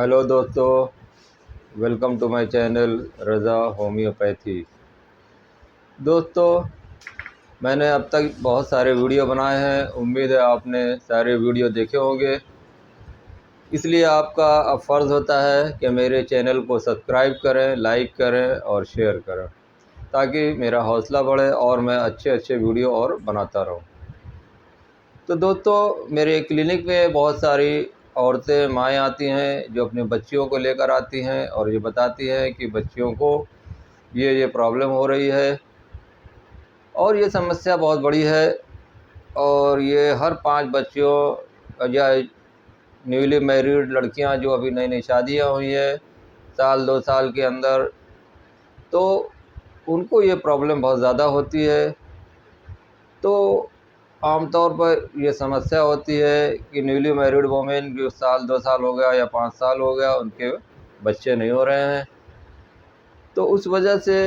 Hello दोस्तों, welcome to my channel Raza homeopathy. दोस्तों, मैंने अब तक बहुत सारे वीडियो बनाए हैं। उम्मीद है आपने सारे वीडियो देखे होंगे। इसलिए आपका अब फ़र्ज़ होता है कि मेरे चैनल को सब्सक्राइब करें, लाइक करें और शेयर करें, ताकि मेरा हौसला बढ़े और मैं अच्छे अच्छे वीडियो और बनाता रहूं। तो दोस्तों, मेरे क्लिनिक में बहुत सारी औरतें माएँ आती हैं जो अपने बच्चियों को लेकर आती हैं और ये बताती हैं कि बच्चियों को ये प्रॉब्लम हो रही है और ये समस्या बहुत बड़ी है। और ये हर 5 बच्चियों या न्यूली मैरिड लड़कियां जो अभी नई नई शादियां हुई हैं साल 2 साल के अंदर, तो उनको ये प्रॉब्लम बहुत ज़्यादा होती है। तो आमतौर पर ये समस्या होती है कि न्यूली मैरिड वोमेन जो साल 2 साल हो गया या 5 साल हो गया, उनके बच्चे नहीं हो रहे हैं। तो उस वजह से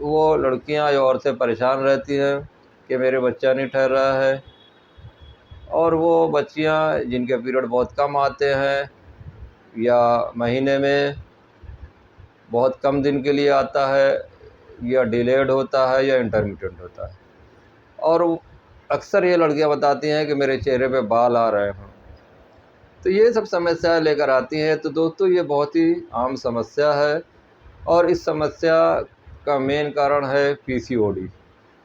वो लड़कियां या औरतें परेशान रहती हैं कि मेरे बच्चा नहीं ठहर रहा है। और वो बच्चियां जिनके पीरियड बहुत कम आते हैं या महीने में बहुत कम दिन के लिए आता है या डिलेड होता है या इंटरमिटेंट होता है, और अक्सर ये लड़कियां बताती हैं कि मेरे चेहरे पे बाल आ रहे हैं। तो ये सब समस्याएं लेकर आती हैं। तो दोस्तों, ये बहुत ही आम समस्या है और इस समस्या का मेन कारण है पीसीओडी,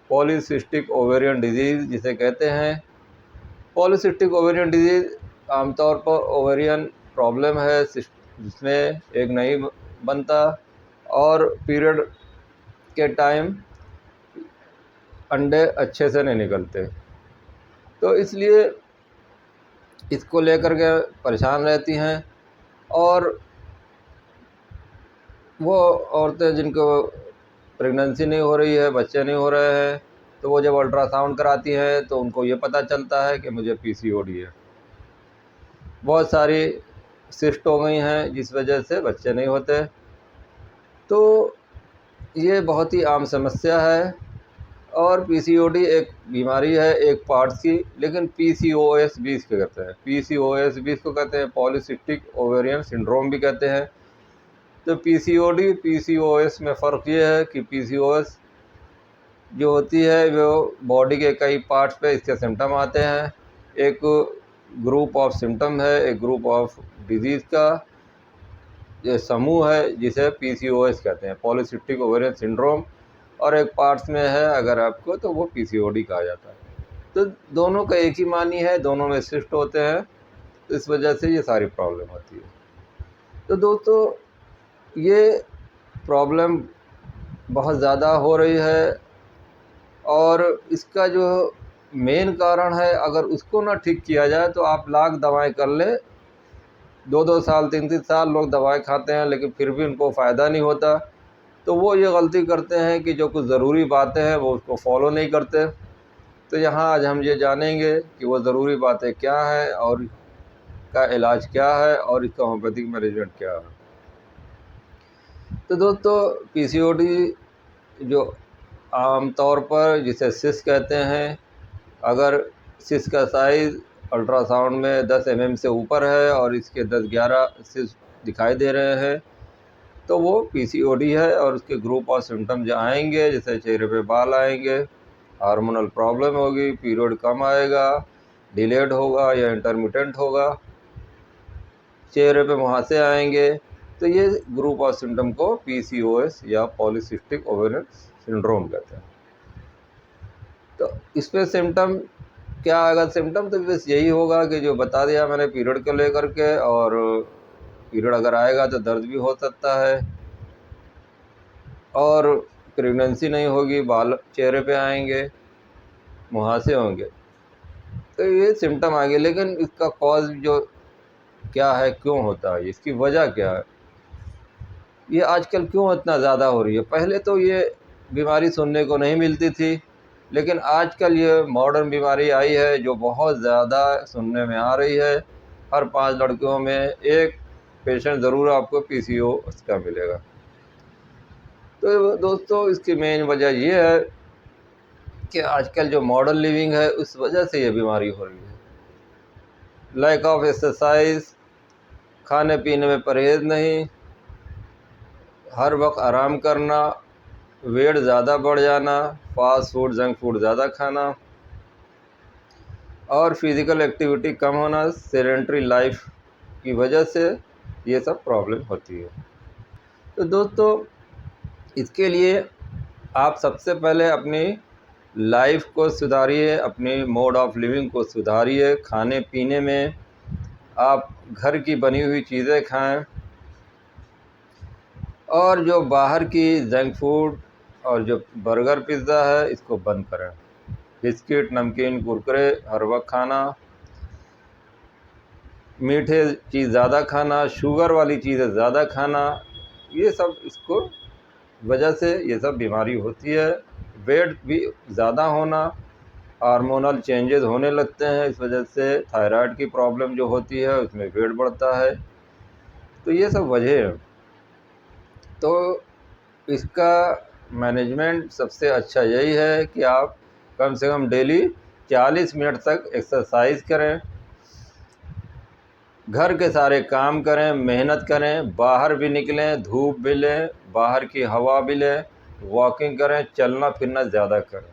पॉलीसिस्टिक ओवेरियन डिजीज़ जिसे कहते हैं। पॉलीसिस्टिक ओवेरियन डिजीज़ आमतौर पर ओवेरियन प्रॉब्लम है जिसमें एग नहीं बनता और पीरियड के टाइम अंडे अच्छे से नहीं निकलते। तो इसलिए इसको लेकर के परेशान रहती हैं। और वो औरतें जिनको प्रेगनेंसी नहीं हो रही है, बच्चे नहीं हो रहे हैं, तो वो जब अल्ट्रासाउंड कराती हैं तो उनको ये पता चलता है कि मुझे पीसीओडी है। बहुत सारी सिस्ट हो गई हैं जिस वजह से बच्चे नहीं होते। तो ये बहुत ही आम समस्या है। और पीसीओडी एक बीमारी है एक पार्ट्स की, लेकिन पीसीओएस भी इसको कहते हैं। पीसीओएस भी इसको कहते हैं, पॉलीसिस्टिक ओवेरियन सिंड्रोम भी कहते हैं। तो पीसीओडी पीसीओएस में फ़र्क ये है कि पीसीओएस जो होती है वो बॉडी के कई पार्ट्स पे इसके सिम्टम आते हैं। एक ग्रुप ऑफ सिम्टम है, एक ग्रुप ऑफ डिजीज़ का ये समूह है जिसे पीसीओएस कहते हैं, पॉलीसिस्टिक ओवेरियन सिंड्रोम। और एक पार्ट्स में है अगर आपको, तो वो पीसीओडी कहा जाता है। तो दोनों का एक ही मानी है, दोनों में सिस्ट होते हैं, तो इस वजह से ये सारी प्रॉब्लम होती है। तो दोस्तों, ये प्रॉब्लम बहुत ज़्यादा हो रही है और इसका जो मेन कारण है, अगर उसको ना ठीक किया जाए तो आप लाख दवाएं कर लें, 2-2 साल 3-3 साल लोग दवाएं खाते हैं लेकिन फिर भी उनको फ़ायदा नहीं होता। तो वो ये गलती करते हैं कि जो कुछ ज़रूरी बातें हैं वो उसको फॉलो नहीं करते। तो यहाँ आज हम ये जानेंगे कि वो ज़रूरी बातें क्या हैं और का इलाज क्या है और इसका होम्योपैथिक मैनेजमेंट क्या है। तो दोस्तों, पीसीओडी जो आम तौर पर जिसे सिस कहते हैं, अगर सिस का साइज़ अल्ट्रासाउंड में 10 mm से ऊपर है और इसके 10-11 सिस दिखाई दे रहे हैं, तो वो पीसीओडी है। और उसके ग्रुप ऑफ सिम्टम जो आएंगे, जैसे चेहरे पे बाल आएंगे, हार्मोनल प्रॉब्लम होगी, पीरियड कम आएगा, डिलेड होगा या इंटरमिटेंट होगा, चेहरे पे मुहासे आएंगे, तो ये ग्रुप ऑफ सिम्टम को पीसीओएस या पॉलीसिस्टिक ओवेरियन सिंड्रोम कहते हैं। तो इस पे सिम्टम क्या आएगा? सिम्टम तो बस यही होगा कि जो बता दिया मैंने पीरियड को लेकर के, और पीरियड अगर आएगा तो दर्द भी हो सकता है और प्रेगनेंसी नहीं होगी, बाल चेहरे पे आएंगे, मुहासे होंगे। तो ये सिम्टम आएंगे, लेकिन इसका कॉज जो क्या है, क्यों होता है, इसकी वजह क्या है, ये आजकल क्यों इतना ज़्यादा हो रही है? पहले तो ये बीमारी सुनने को नहीं मिलती थी, लेकिन आजकल ये मॉडर्न बीमारी आई है जो बहुत ज़्यादा सुनने में आ रही है। हर 5 लड़कियों में एक पेशेंट ज़रूर आपको पीसीओएस का मिलेगा। तो दोस्तों, इसकी मेन वजह ये है कि आजकल जो मॉडर्न लिविंग है उस वजह से ये बीमारी हो रही है। लैक ऑफ एक्सरसाइज, खाने पीने में परहेज़ नहीं, हर वक्त आराम करना, वेट ज़्यादा बढ़ जाना, फास्ट फूड जंक फूड ज़्यादा खाना और फिज़िकल एक्टिविटी कम होना, सेडेंटरी लाइफ की वजह से ये सब प्रॉब्लम होती है। तो दोस्तों, इसके लिए आप सबसे पहले अपनी लाइफ को सुधारिए, अपनी मोड ऑफ लिविंग को सुधारिए। खाने पीने में आप घर की बनी हुई चीज़ें खाएं और जो बाहर की जंक फूड और जो बर्गर पिज़्ज़ा है इसको बंद करें। बिस्किट, नमकीन, कुरकुरे हर वक्त खाना, मीठे चीज़ ज़्यादा खाना, शुगर वाली चीज़ें ज़्यादा खाना, ये सब इसको वजह से ये सब बीमारी होती है। वेट भी ज़्यादा होना, हार्मोनल चेंजेस होने लगते हैं, इस वजह से थायराइड की प्रॉब्लम जो होती है उसमें वेट बढ़ता है। तो ये सब वजह है। तो इसका मैनेजमेंट सबसे अच्छा यही है कि आप कम से कम डेली 40 मिनट तक एक्सरसाइज करें, घर के सारे काम करें, मेहनत करें, बाहर भी निकलें, धूप भी लें, बाहर की हवा भी लें, वॉकिंग करें, चलना फिरना ज़्यादा करें,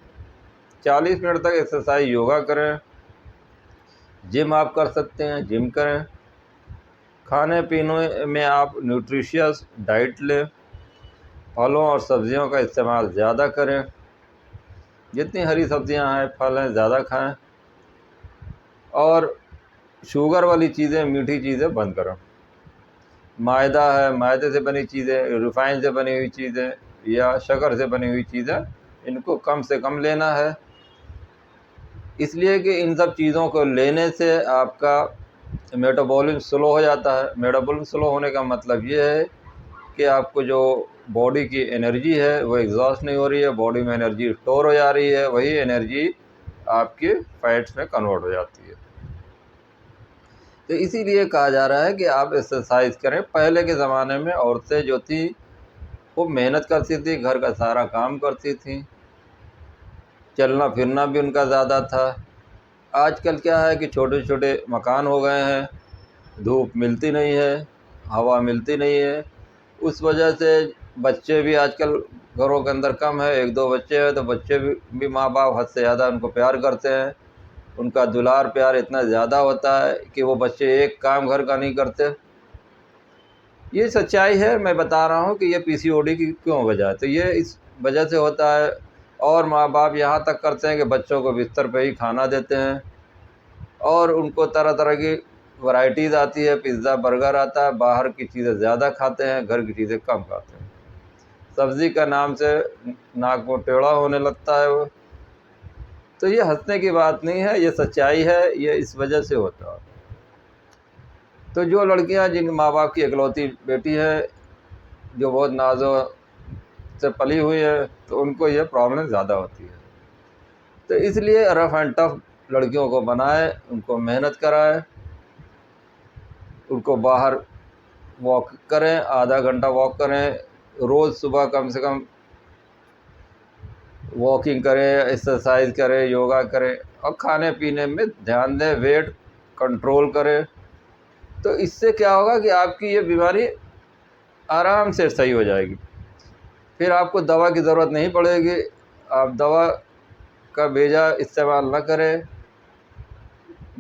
40 मिनट तक एक्सरसाइज योगा करें, जिम आप कर सकते हैं, जिम करें। खाने पीने में आप न्यूट्रिशियस डाइट लें, फलों और सब्जियों का इस्तेमाल ज़्यादा करें, जितनी हरी सब्जियां हैं, फल हैं, ज़्यादा खाएं और शुगर वाली चीज़ें, मीठी चीज़ें बंद करें। मैदा है, मैदे से बनी चीज़ें, रिफ़ाइन से बनी हुई चीज़ें या शक्कर से बनी हुई चीज़ें, इनको कम से कम लेना है, इसलिए कि इन सब चीज़ों को लेने से आपका मेटाबॉलिज्म स्लो हो जाता है। मेटाबॉलिज्म स्लो होने का मतलब ये है कि आपको जो बॉडी की एनर्जी है वो एग्जॉस्ट नहीं हो रही है, बॉडी में एनर्जी स्टोर हो जा रही है, वही एनर्जी आपके फैट्स में कन्वर्ट हो जाती है। तो इसीलिए कहा जा रहा है कि आप एक्सरसाइज करें। पहले के ज़माने में औरतें जो थी वो मेहनत करती थी, घर का सारा काम करती थी, चलना फिरना भी उनका ज़्यादा था। आजकल क्या है कि छोटे छोटे मकान हो गए हैं, धूप मिलती नहीं है, हवा मिलती नहीं है, उस वजह से बच्चे भी आजकल घरों के अंदर कम है, 1-2 बच्चे हैं तो बच्चे भी माँ बाप हद से ज़्यादा उनको प्यार करते हैं, उनका दुलार प्यार इतना ज़्यादा होता है कि वो बच्चे एक काम घर का नहीं करते। ये सच्चाई है, मैं बता रहा हूँ कि ये पीसीओडी की क्यों वजह है। तो ये इस वजह से होता है। और माँ बाप यहाँ तक करते हैं कि बच्चों को बिस्तर पे ही खाना देते हैं और उनको तरह तरह की वैराइटीज़ आती है, पिज़्ज़ा बर्गर आता है, बाहर की चीज़ें ज़्यादा खाते हैं, घर की चीज़ें कम खाते हैं। सब्ज़ी का नाम से नाक मुँह टेढ़ा होने लगता है वो। तो ये हंसने की बात नहीं है, ये सच्चाई है, ये इस वजह से होता है। तो जो लड़कियां जिन माँ बाप की इकलौती बेटी है, जो बहुत नाज़ों से पली हुई है, तो उनको ये प्रॉब्लम ज़्यादा होती है। तो इसलिए रफ़ एंड टफ लड़कियों को बनाए, उनको मेहनत कराए, उनको बाहर वॉक करें, आधा घंटा वॉक करें, रोज़ सुबह कम से कम वॉकिंग करें, एक्सरसाइज करें, योगा करें और खाने पीने में ध्यान दें, वेट कंट्रोल करें। तो इससे क्या होगा कि आपकी ये बीमारी आराम से सही हो जाएगी, फिर आपको दवा की ज़रूरत नहीं पड़ेगी। आप दवा का बेजा इस्तेमाल न करें।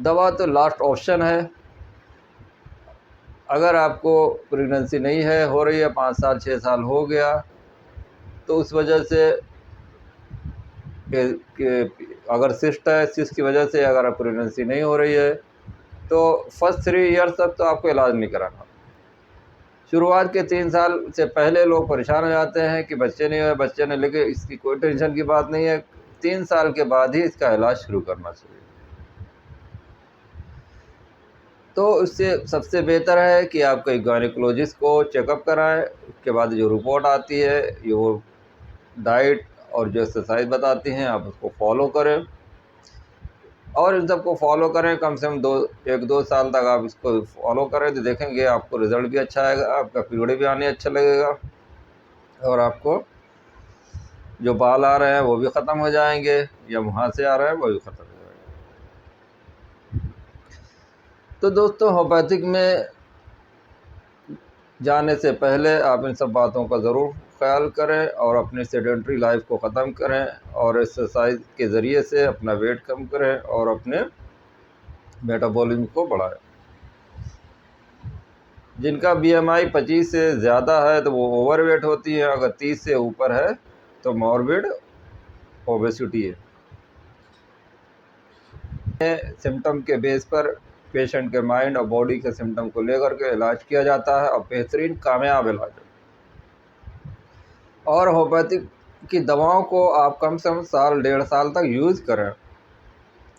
दवा तो लास्ट ऑप्शन है। अगर आपको प्रेगनेंसी नहीं है, हो रही है, 5 साल 6 साल हो गया, तो उस वजह से कि अगर सिस्ट है, सिस्ट की वजह से अगर आप प्रेगनेंसी नहीं हो रही है तो फर्स्ट 3 ईयर्स तक तो आपको इलाज नहीं कराना। शुरुआत के 3 साल से पहले लोग परेशान हो जाते हैं कि बच्चे नहीं हुए, बच्चे नहीं, लेकिन इसकी कोई टेंशन की बात नहीं है। 3 साल के बाद ही इसका इलाज शुरू करना चाहिए। तो उससे सबसे बेहतर है कि आप कोई गायनेकोलॉजिस्ट को चेकअप कराएं। उसके बाद जो रिपोर्ट आती है, ये वो डाइट और जो एक्सरसाइज बताती हैं, आप उसको फॉलो करें और इन सबको फॉलो करें। कम से कम 1-2 साल तक आप इसको फॉलो करें तो देखेंगे आपको रिज़ल्ट भी अच्छा आएगा, आपका पीरियड भी आने अच्छा लगेगा और आपको जो बाल आ रहे हैं वो भी ख़त्म हो जाएंगे या वहाँ से आ रहे हैं वो भी ख़त्म हो जाएंगे। तो दोस्तों, होम्योपैथिक में जाने से पहले आप इन सब बातों का ज़रूर ख्याल करें और अपनी सेडेंट्री लाइफ को ख़त्म करें और एक्सरसाइज के ज़रिए से अपना वेट कम करें और अपने मेटाबॉलिज्म को बढ़ाएं। जिनका BMI 25 से ज़्यादा है तो वो ओवरवेट होती है, अगर 30 से ऊपर है तो मॉर्बिड ओबेसिटी है। सिम्टम के बेस पर पेशेंट के माइंड और बॉडी के सिम्टम को लेकर के इलाज किया जाता है और बेहतरीन कामयाब इलाज है। और होम्योपैथिक की दवाओं को आप कम से कम साल 1.5 साल तक यूज़ करें।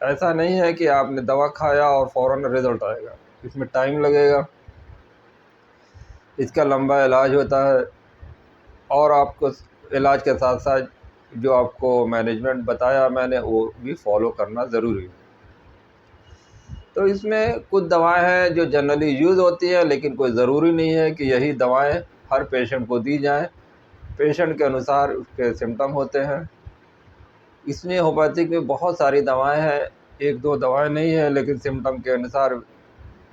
ऐसा नहीं है कि आपने दवा खाया और फ़ौरन रिज़ल्ट आएगा, इसमें टाइम लगेगा, इसका लंबा इलाज होता है और आपको इलाज के साथ साथ जो आपको मैनेजमेंट बताया मैंने वो भी फॉलो करना ज़रूरी है। तो इसमें कुछ दवाएं हैं जो जनरली यूज़ होती हैं, लेकिन कोई ज़रूरी नहीं है कि यही दवाएं हर पेशेंट को दी जाएं। पेशेंट के अनुसार उसके सिम्टम होते हैं। इसमें होम्योपैथिक में बहुत सारी दवाएं हैं, 1-2 दवाएं नहीं है, लेकिन सिम्टम के अनुसार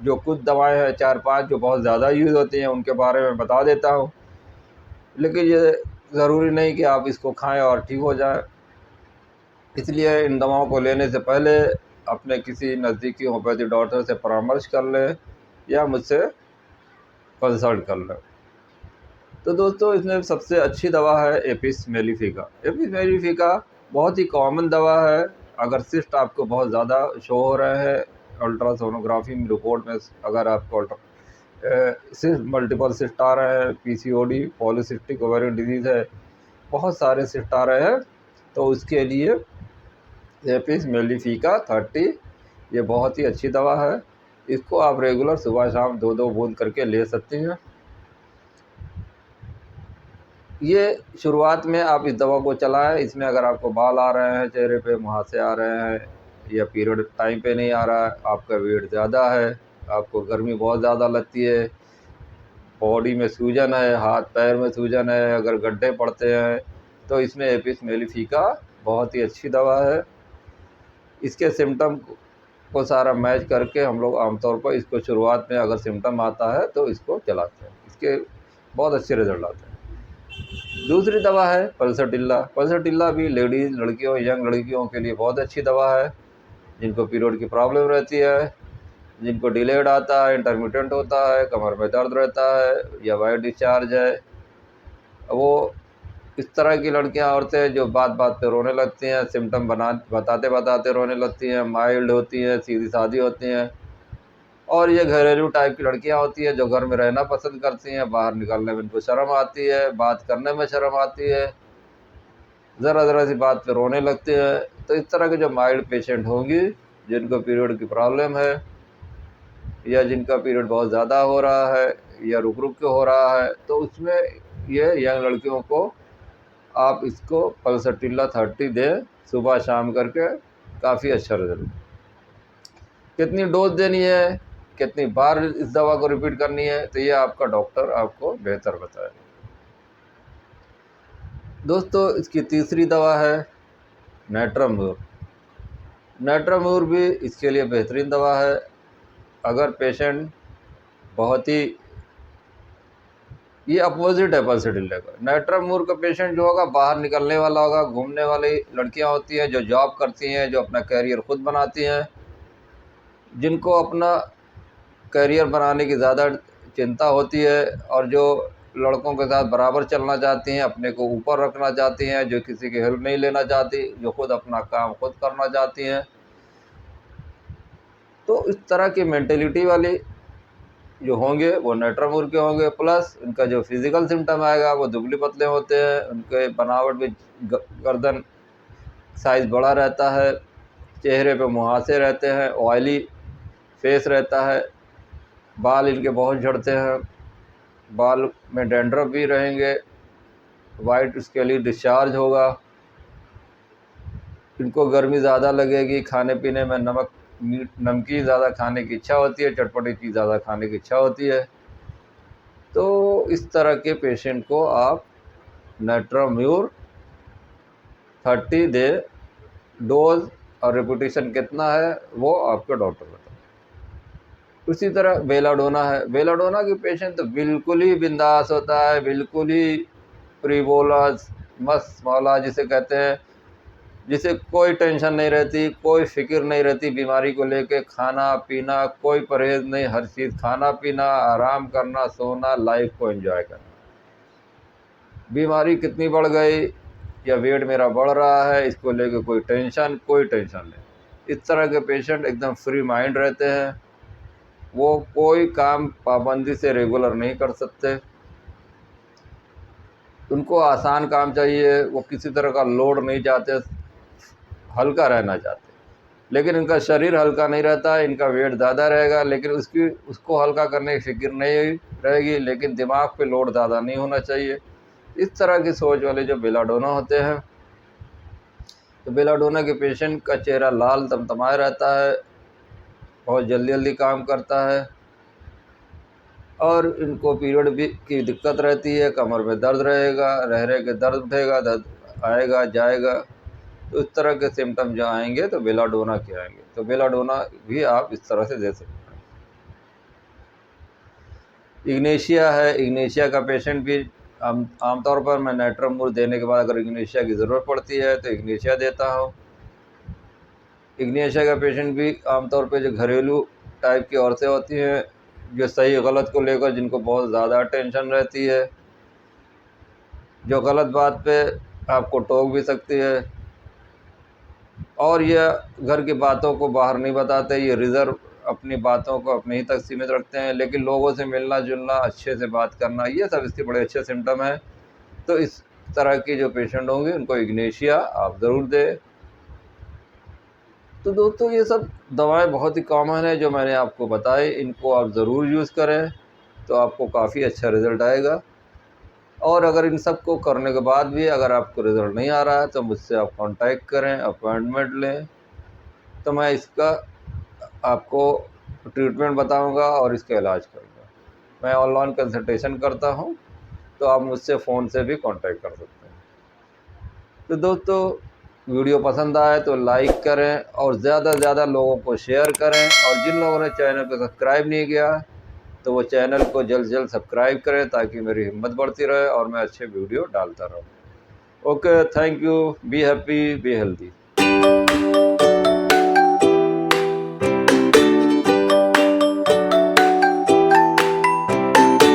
जो कुछ दवाएं हैं 4-5 जो बहुत ज़्यादा यूज़ होती हैं उनके बारे में बता देता हूँ। लेकिन ये ज़रूरी नहीं कि आप इसको खाएं और ठीक हो जाए, इसलिए इन दवाओं को लेने से पहले अपने किसी नज़दीकी होम्योपैथिक डॉक्टर से परामर्श कर लें या मुझसे कंसल्ट कर लें। तो दोस्तों इसमें सबसे अच्छी दवा है एपिस मेलिफिका। एपिस मेलिफिका बहुत ही कॉमन दवा है। अगर सिस्ट आपको बहुत ज़्यादा शो हो रहे हैं, अल्ट्रासोनोग्राफी में रिपोर्ट में अगर आपको सिस्ट मल्टीपल सिस्ट आ रहे हैं, PCOD पॉलीसिस्टिक ओवेरियन डिजीज़ है, बहुत सारे सिस्ट आ रहे हैं, तो उसके लिए एपिस मेलिफिका 30 ये बहुत ही अच्छी दवा है। इसको आप रेगुलर सुबह शाम 2-2 बूंद करके ले सकती हैं। ये शुरुआत में आप इस दवा को चलाएं। इसमें अगर आपको बाल आ रहे हैं, चेहरे पे मुहासे आ रहे हैं या पीरियड टाइम पे नहीं आ रहा है, आपका वेट ज़्यादा है, आपको गर्मी बहुत ज़्यादा लगती है, बॉडी में सूजन है, हाथ पैर में सूजन है, अगर गड्ढे पड़ते हैं, तो इसमें एपिस मेलिफिका बहुत ही अच्छी दवा है। इसके सिम्टम को सारा मैच करके हम लोग आमतौर पर इसको शुरुआत में अगर सिम्टम आता है तो इसको चलाते हैं, इसके बहुत अच्छे रिजल्ट आते हैं। दूसरी दवा है पल्सटिल्ला। पल्सटिल्ला भी लेडीज़, लड़कियों, यंग लड़कियों के लिए बहुत अच्छी दवा है, जिनको पीरियड की प्रॉब्लम रहती है, जिनको डिलेड आता है, इंटरमिटेंट होता है, कमर में दर्द रहता है या वाइट डिस्चार्ज है। वो इस तरह की लड़कियां, औरतें जो बात बात पे रोने लगती हैं, सिम्टम बताते बताते रोने लगती हैं, माइल्ड होती हैं, सीधी सादी होती हैं, और ये घरेलू टाइप की लड़कियां होती हैं जो घर में रहना पसंद करती हैं, बाहर निकलने में इनको शर्म आती है, बात करने में शर्म आती है, ज़रा सी बात पे रोने लगते हैं। तो इस तरह के जो माइल्ड पेशेंट होंगी, जिनको पीरियड की प्रॉब्लम है या जिनका पीरियड बहुत ज़्यादा हो रहा है या रुक रुक के हो रहा है, तो उसमें ये यंग लड़कियों को आप इसको पल्सटिल्ला 30 दें सुबह शाम करके, काफ़ी अच्छा रिजल्ट। कितनी डोज देनी है, कितनी बार इस दवा को रिपीट करनी है, तो ये आपका डॉक्टर आपको बेहतर बताए। दोस्तों इसकी तीसरी दवा है नेट्राम्यूर। नेट्राम्यूर भी इसके लिए बेहतरीन दवा है। अगर पेशेंट बहुत ही, ये अपोजिट है पल्सटिल्ला का। नेट्राम्यूर का पेशेंट जो होगा बाहर निकलने वाला होगा, घूमने वाली लड़कियां होती हैं जो जॉब करती हैं, जो अपना कैरियर खुद बनाती हैं, जिनको अपना करियर बनाने की ज़्यादा चिंता होती है और जो लड़कों के साथ बराबर चलना चाहती हैं, अपने को ऊपर रखना चाहती हैं, जो किसी की हेल्प नहीं लेना चाहती, जो खुद अपना काम खुद करना चाहती हैं, तो इस तरह की मेंटेलिटी वाली जो होंगे वो नेट्राम्यूर के होंगे। प्लस उनका जो फिज़िकल सिम्टम आएगा वो दुबले पतले होते हैं, उनके बनावट भी गर्दन साइज़ बड़ा रहता है, चेहरे पे मुहासे रहते हैं, ऑयली फेस रहता है, बाल इनके बहुत झड़ते हैं, बाल में डैंड्रफ भी रहेंगे, वाइट स्केली डिस्चार्ज होगा, इनको गर्मी ज़्यादा लगेगी, खाने पीने में नमकीन ज़्यादा खाने की इच्छा होती है, चटपटी चीज़ ज़्यादा खाने की इच्छा होती है। तो इस तरह के पेशेंट को आप नेट्राम्यूर 30 दे। डोज और रेपुटेशन कितना है वो आपके डॉक्टर बताएं। उसी तरह बेलाडोना है, बेलाडोना की पेशेंट तो बिल्कुल ही बिंदास होता है, बिल्कुल ही फ्रीबोलस, मस्त मौला जिसे कहते हैं, जिसे कोई टेंशन नहीं रहती, कोई फ़िक्र नहीं रहती बीमारी को लेके, खाना-पीना कोई परहेज़ नहीं, हर चीज़ खाना-पीना, आराम करना, सोना, लाइफ़ को एन्जॉय करना। बीमारी कितनी बढ़ गई या वेट मेरा बढ़ रहा है, इसको लेके कोई टेंशन नहीं। इस तरह के पेशेंट एकदम फ्री माइंड रहते हैं, वो कोई काम पाबंदी से रेगुलर नहीं कर सकते। उनको आसान काम चाहिए, वो किसी तरह का लोड नहीं चाहते, हल्का रहना चाहते। लेकिन इनका शरीर हल्का नहीं रहता, इनका वेट ज़्यादा रहेगा, लेकिन उसको हल्का करने की फ़िक्र नहीं रहेगी, लेकिन दिमाग पे लोड ज़्यादा नहीं होना चाहिए। इस तरह की सोच वाले जो बेलाडोना होते हैं, तो बेलाडोना के पेशेंट का चेहरा लाल तमतमाया रहता है, बहुत जल्दी-जल्दी काम करता है और इनको पीरियड भी की दिक्कत रहती है, कमर में दर्द रहेगा, रह के दर्द उठेगा, दर्द आएगा, जाएगा। तो इस तरह के सिम्पटम जो आएँगे तो बेलाडोना के आएँगे। तो बेलाडोना भी आप इस तरह से दे सकते हैं। इग्नेशिया है, इग्नेशिया का पेशेंट भी आमतौर पर मैं नाइट्रोमोर देने के बाद अगर इग्नेशिया की ज़रूरत पड़ती है तो इग्नेशिया देता हूँ। इग्नेशिया का पेशेंट भी आमतौर पे जो घरेलू टाइप की औरतें होती हैं, जो सही गलत को लेकर जिनको बहुत ज़्यादा टेंशन रहती है, जो गलत बात पे आपको टोक भी सकती है और ये घर की बातों को बाहर नहीं बताते, ये रिज़र्व अपनी बातों को अपने ही तक सीमित रखते हैं, लेकिन लोगों से मिलना-जुलना, अच्छे से बात करना, ये सब इसके बड़े अच्छे सिम्पटम हैं। तो इस तरह की जो पेशेंट होंगे उनको इग्नेशिया आप ज़रूर दें। तो दोस्तों ये सब दवाएँ बहुत ही कॉमन है जो मैंने आपको बताई, इनको आप ज़रूर यूज़ करें, तो आपको काफ़ी अच्छा रिज़ल्ट आएगा। और अगर इन सब को करने के बाद भी अगर आपको रिज़ल्ट नहीं आ रहा है तो मुझसे आप कॉन्टैक्ट करें, अपॉइंटमेंट लें, तो मैं इसका आपको ट्रीटमेंट बताऊँगा और इसका इलाज करूँगा। मैं ऑनलाइन कंसल्टेशन करता हूँ, तो आप मुझसे फ़ोन से भी कॉन्टैक्ट कर सकते हैं। तो दोस्तों वीडियो पसंद आए तो लाइक करें और ज़्यादा से ज़्यादा लोगों को शेयर करें और जिन लोगों ने चैनल को सब्सक्राइब नहीं किया तो वो चैनल को जल्द से जल्द सब्सक्राइब करें ताकि मेरी हिम्मत बढ़ती रहे और मैं अच्छे वीडियो डालता रहूँ। Okay, thank you, be happy, be healthy.